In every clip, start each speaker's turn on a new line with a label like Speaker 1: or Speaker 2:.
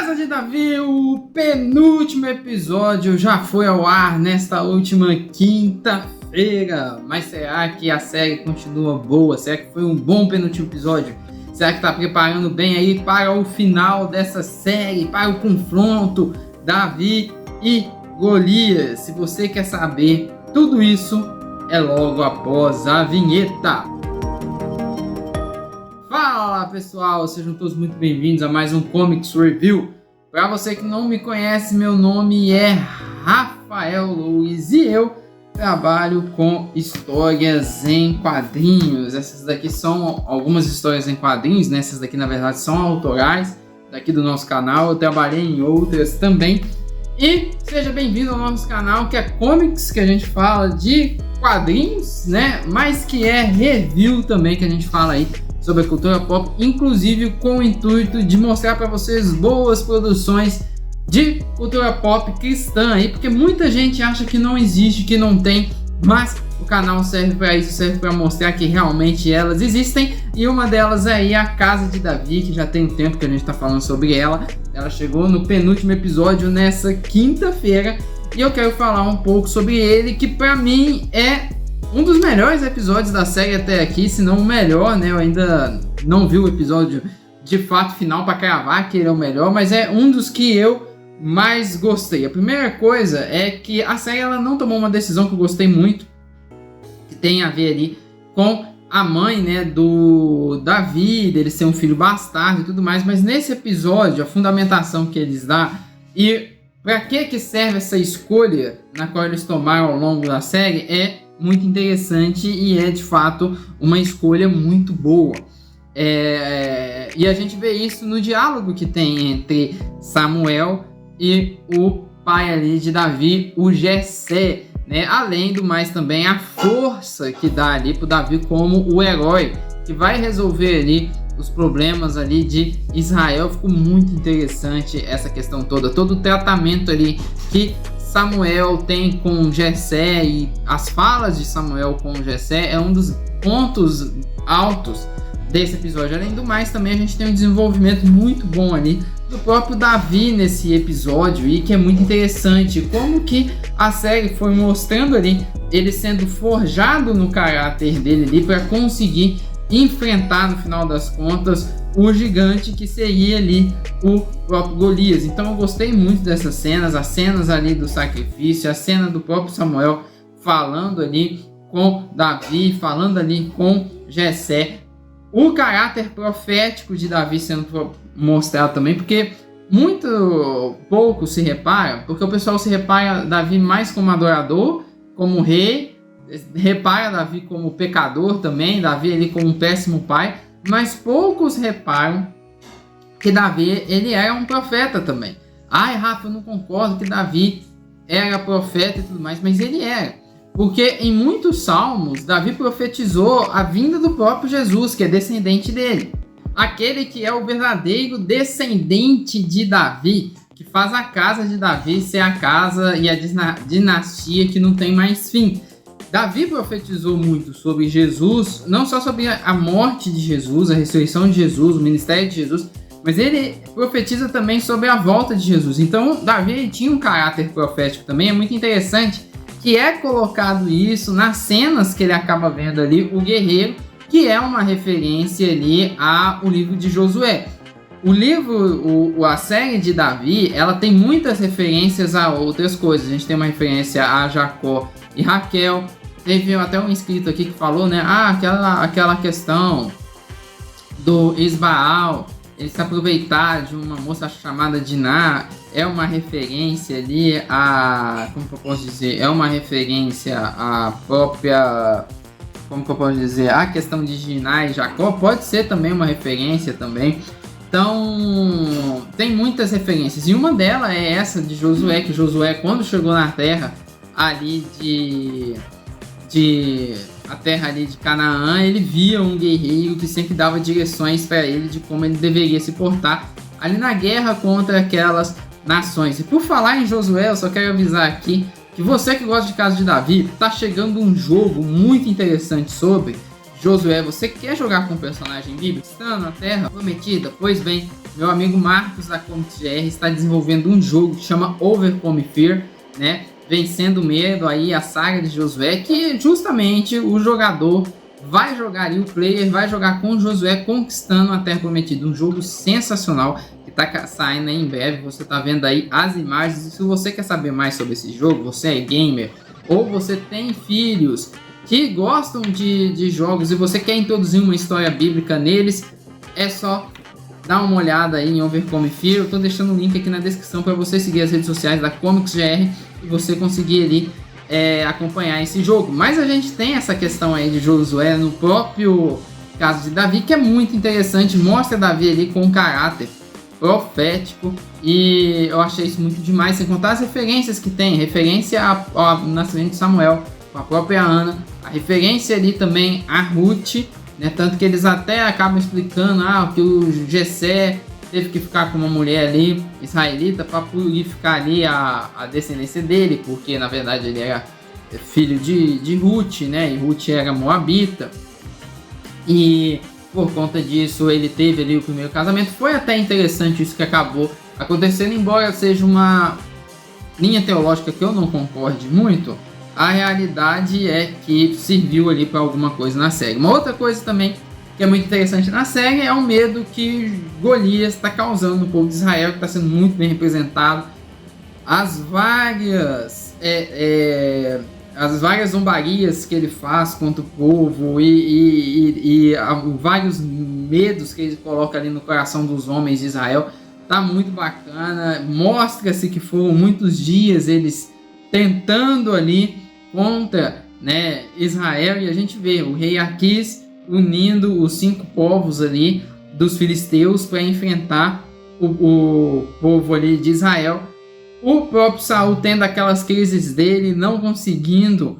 Speaker 1: Casa de Davi, o penúltimo episódio já foi ao ar nesta última quinta-feira. Mas será que a série continua boa? Será que foi um bom penúltimo episódio? Será que está preparando bem aí para o final dessa série, para o confronto Davi e Golias? Se você quer saber tudo isso, é logo após a vinheta. Fala pessoal, sejam todos muito bem-vindos a mais um Comics Review. Para você que não me conhece, meu nome é Rafael Luiz e eu trabalho com histórias em quadrinhos. Essas daqui são algumas histórias em quadrinhos, né? Essas daqui na verdade são autorais daqui do nosso canal. Eu trabalhei em outras também. E seja bem-vindo ao nosso canal, que é Comics, que a gente fala de quadrinhos, né? Mas que é review também, que a gente fala aí sobre a cultura pop, inclusive com o intuito de mostrar para vocês boas produções de cultura pop cristã aí, porque muita gente acha que não existe, que não tem, mas o canal serve para isso, serve para mostrar que realmente elas existem. E uma delas é aí a Casa de Davi, que já tem um tempo que a gente está falando sobre ela. Ela chegou no penúltimo episódio nessa quinta-feira e eu quero falar um pouco sobre ele, que para mim é um dos melhores episódios da série até aqui, se não o melhor, né? Eu ainda não vi o episódio de fato final para cravar que ele é o melhor, mas é um dos que eu mais gostei. A primeira coisa é que a série ela não tomou uma decisão que eu gostei muito, que tem a ver ali com a mãe, né, do Davi, dele ser um filho bastardo e tudo mais, mas nesse episódio a fundamentação que eles dão e para que serve essa escolha na qual eles tomaram ao longo da série é muito interessante e é de fato uma escolha muito boa. E a gente vê isso no diálogo que tem entre Samuel e o pai ali de Davi, o Jessé, né? Além do mais também a força que dá ali pro Davi como o herói que vai resolver ali os problemas ali de Israel. Ficou muito interessante essa questão toda, todo o tratamento ali que Samuel tem com Jessé e as falas de Samuel com Jessé é um dos pontos altos desse episódio. Além do mais, também a gente tem um desenvolvimento muito bom ali do próprio Davi nesse episódio e que é muito interessante como que a série foi mostrando ali ele sendo forjado no caráter dele ali para conseguir enfrentar no final das contas o gigante que seria ali o próprio Golias. Então eu gostei muito dessas cenas, as cenas ali do sacrifício, a cena do próprio Samuel falando ali com Davi, falando ali com Jessé, o caráter profético de Davi sendo mostrado também, porque muito pouco se repara, porque o pessoal se repara Davi mais como adorador, como rei, repara Davi como pecador também, Davi ali como um péssimo pai, mas poucos reparam que Davi ele era um profeta também. Ai, Rafa, eu não concordo que Davi era profeta e tudo mais, mas ele era. Porque em muitos salmos, Davi profetizou a vinda do próprio Jesus, que é descendente dele. Aquele que é o verdadeiro descendente de Davi, que faz a casa de Davi ser a casa e a dinastia que não tem mais fim. Davi profetizou muito sobre Jesus, não só sobre a morte de Jesus, a ressurreição de Jesus, o ministério de Jesus, mas ele profetiza também sobre a volta de Jesus. Então, Davi tinha um caráter profético também. É muito interessante que é colocado isso nas cenas que ele acaba vendo ali, o guerreiro, que é uma referência ali ao livro de Josué. O livro, a série de Davi, ela tem muitas referências a outras coisas. A gente tem uma referência a Jacó e Raquel. Teve até um inscrito aqui que falou, né? Aquela questão do Esbaal, ele se aproveitar de uma moça chamada Diná, é uma referência ali a... Como que eu posso dizer? É uma referência à própria... Como que eu posso dizer? A questão de Diná e Jacó pode ser também uma referência também. Então, tem muitas referências. E uma delas é essa de Josué, que Josué, quando chegou na terra ali a terra ali de Canaã, ele via um guerreiro que sempre dava direções para ele de como ele deveria se portar ali na guerra contra aquelas nações. E por falar em Josué, eu só quero avisar aqui que você que gosta de Casa de Davi, tá chegando um jogo muito interessante sobre Josué, você quer jogar com um personagem bíblico? Estando na Terra Prometida? Pois bem, meu amigo Marcos da Comics GR está desenvolvendo um jogo que chama Overcome Fear, né? Vencendo o Medo, aí a saga de Josué, que justamente o jogador vai jogar ali, o player vai jogar com Josué conquistando a Terra Prometida. Um jogo sensacional que está saindo aí em breve, você está vendo aí as imagens. E se você quer saber mais sobre esse jogo, você é gamer ou você tem filhos que gostam de jogos e você quer introduzir uma história bíblica neles, é só dar uma olhada aí em Overcome Fear. Eu estou deixando o link aqui na descrição para você seguir as redes sociais da Comics GR e você conseguir ali acompanhar esse jogo. Mas a gente tem essa questão aí de Josué no próprio caso de Davi, que é muito interessante, mostra Davi ali com um caráter profético, e eu achei isso muito demais, sem contar as referências que tem, referência ao nascimento de Samuel, com a própria Ana, a referência ali também a Ruth, né? Tanto que eles até acabam explicando que o Jessé teve que ficar com uma mulher ali, israelita, para purificar ali a descendência dele, porque na verdade ele era filho de Ruth, né? E Ruth era moabita, e por conta disso ele teve ali o primeiro casamento. Foi até interessante isso que acabou acontecendo, embora seja uma linha teológica que eu não concorde muito, a realidade é que serviu ali para alguma coisa na série. Uma outra coisa também que é muito interessante na série é o medo que Golias está causando no povo de Israel, que está sendo muito bem representado. As várias zombarias que ele faz contra o povo e vários medos que ele coloca ali no coração dos homens de Israel, tá muito bacana. Mostra-se que foram muitos dias eles tentando ali contra, né, Israel, e a gente vê o rei Aquis unindo os 5 povos ali dos filisteus para enfrentar o povo ali de Israel. O próprio Saul tendo aquelas crises dele, não conseguindo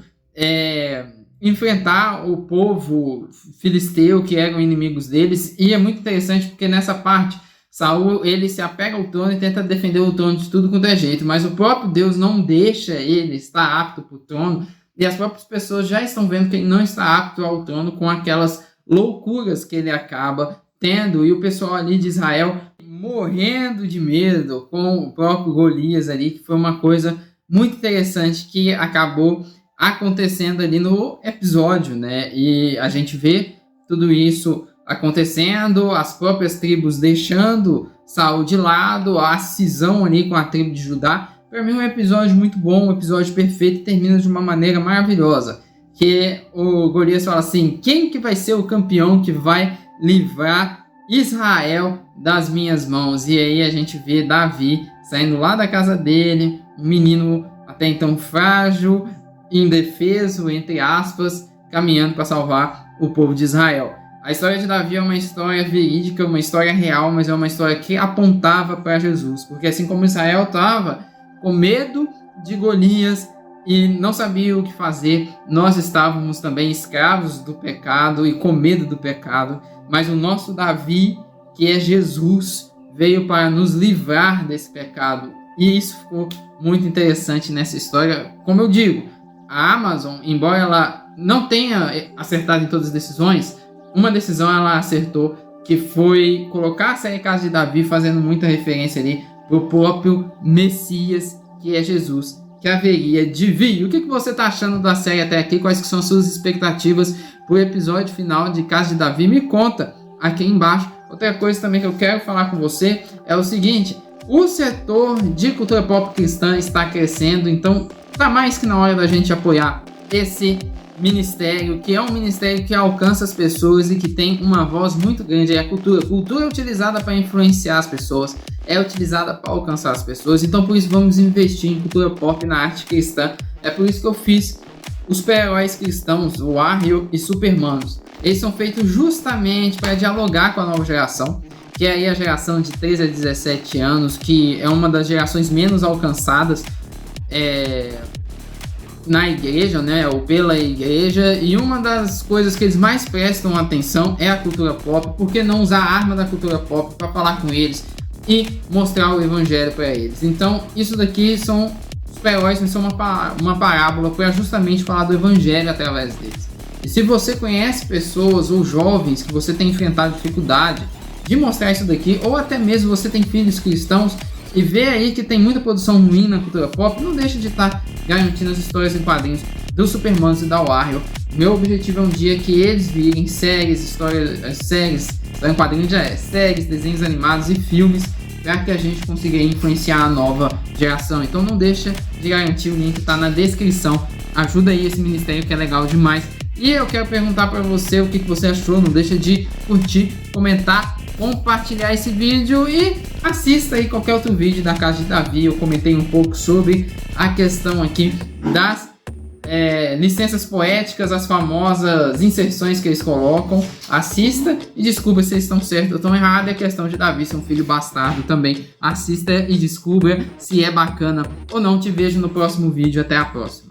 Speaker 1: enfrentar o povo filisteu que eram inimigos deles. E é muito interessante porque nessa parte Saul ele se apega ao trono e tenta defender o trono de tudo quanto é jeito, mas o próprio Deus não deixa ele estar apto para o trono, e as próprias pessoas já estão vendo que ele não está apto ao trono com aquelas loucuras que ele acaba tendo, e o pessoal ali de Israel morrendo de medo com o próprio Golias ali, que foi uma coisa muito interessante que acabou acontecendo ali no episódio, né? E a gente vê tudo isso acontecendo, as próprias tribos deixando Saul de lado, a cisão ali com a tribo de Judá. Para mim é um episódio muito bom, um episódio perfeito, e termina de uma maneira maravilhosa, que o Golias fala assim: quem que vai ser o campeão que vai livrar Israel das minhas mãos? E aí a gente vê Davi saindo lá da casa dele, um menino até então frágil, indefeso, entre aspas, caminhando para salvar o povo de Israel. A história de Davi é uma história verídica, uma história real, mas é uma história que apontava para Jesus, porque assim como Israel estava com medo de Golias e não sabia o que fazer, nós estávamos também escravos do pecado e com medo do pecado, mas o nosso Davi, que é Jesus, veio para nos livrar desse pecado, e isso ficou muito interessante nessa história. Como eu digo, a Amazon, embora ela não tenha acertado em todas as decisões, uma decisão ela acertou, que foi colocar a série Casa de Davi, fazendo muita referência ali pro próprio Messias, que é Jesus, que haveria de vir. O que você está achando da série até aqui? Quais que são as suas expectativas pro episódio final de Casa de Davi? Me conta aqui embaixo. Outra coisa também que eu quero falar com você é o seguinte: o setor de cultura pop cristã está crescendo, então tá mais que na hora da gente apoiar esse ministério, que é um ministério que alcança as pessoas e que tem uma voz muito grande. É a cultura. Cultura é utilizada para influenciar as pessoas, é utilizada para alcançar as pessoas. Então por isso vamos investir em cultura pop, na arte cristã. É por isso que eu fiz os super-heróis cristãos, o Warrior e Supermanos. Eles são feitos justamente para dialogar com a nova geração, que é aí a geração de 13 a 17 anos, que é uma das gerações menos alcançadas na igreja, né, ou pela igreja. E uma das coisas que eles mais prestam atenção é a cultura pop. Por que não usar a arma da cultura pop para falar com eles e mostrar o evangelho para eles? Então isso daqui são super-heróis, mas são uma parábola para justamente falar do evangelho através deles. E se você conhece pessoas ou jovens que você tem enfrentado dificuldade de mostrar isso daqui, ou até mesmo você tem filhos cristãos e vê aí que tem muita produção ruim na cultura pop, não deixe de estar garantindo as histórias em quadrinhos do Superman e da Warrior. Meu objetivo é um dia que eles virem séries, séries em quadrinhos, séries, desenhos animados e filmes, para que a gente consiga influenciar a nova geração. Então não deixa de garantir, o link está na descrição. Ajuda aí esse ministério que é legal demais. E eu quero perguntar para você o que você achou. Não deixa de curtir, comentar, compartilhar esse vídeo e assista aí qualquer outro vídeo da Casa de Davi. Eu comentei um pouco sobre a questão aqui das licenças poéticas, as famosas inserções que eles colocam. Assista e descubra se eles estão certos ou estão errados. É questão de Davi ser um filho bastardo também. Assista e descubra se é bacana ou não. Te vejo no próximo vídeo. Até a próxima.